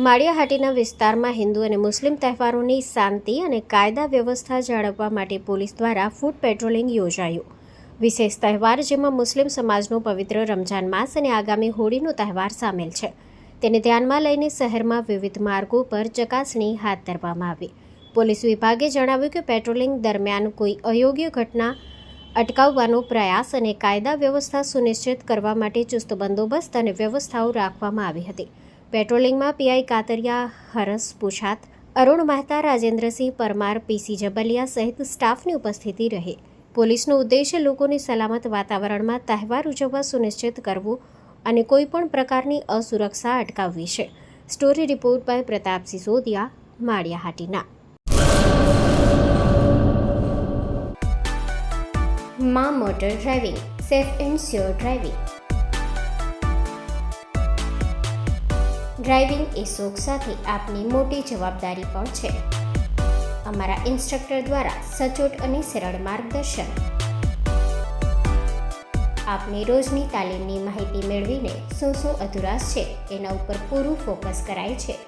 માળિયાહાટીના વિસ્તારમાં હિન્દુ અને મુસ્લિમ તહેવારોની શાંતિ અને કાયદા વ્યવસ્થા જાળવવા માટે પોલીસ દ્વારા ફૂટ પેટ્રોલિંગ યોજાયું. વિશેષ તહેવાર જેમાં મુસ્લિમ સમાજનો પવિત્ર રમઝાન માસ અને આગામી હોળીનો તહેવાર સામેલ છે. તેને ધ્યાનમાં લઈને શહેરમાં વિવિધ માર્ગો પર ચકાસણી હાથ ધરવામાં આવી. પોલીસ વિભાગે જણાવ્યું કે પેટ્રોલિંગ દરમિયાન કોઈ અયોગ્ય ઘટના અટકાવવાનો પ્રયાસ અને કાયદા વ્યવસ્થા સુનિશ્ચિત કરવા માટે ચુસ્ત બંદોબસ્ત અને વ્યવસ્થાઓ રાખવામાં આવી હતી. પેટ્રોલિંગમાં પીઆઈ કાતરિયા, હરસ પૂછાત, અરુણ મહેતા, રાજેન્દ્રસિંહ પરમાર, પીસી જબલિયા સહિત સ્ટાફની ઉપસ્થિતિ રહી. પોલીસનો ઉદ્દેશ્ય લોકોની સલામત વાતાવરણમાં તહેવાર ઉજવવા સુનિશ્ચિત કરવું અને કોઈપણ પ્રકારની અસુરક્ષા અટકાવવી છે. Story report by Pratap Sisodiya, Maliya Hatina. મા motor driving, safe and sure driving. Driving એ શોખ સાથે આપની મોટી જવાબદારી પણ છે. અમારા ઇન્સ્ટ્રક્ટર દ્વારા સચોટ અને સરળ માર્ગદર્શન. આપની રોજની તાલીમની માહિતી મેળવીને શું અધુરાશ છે એના ઉપર પૂરું ફોકસ કરાય છે.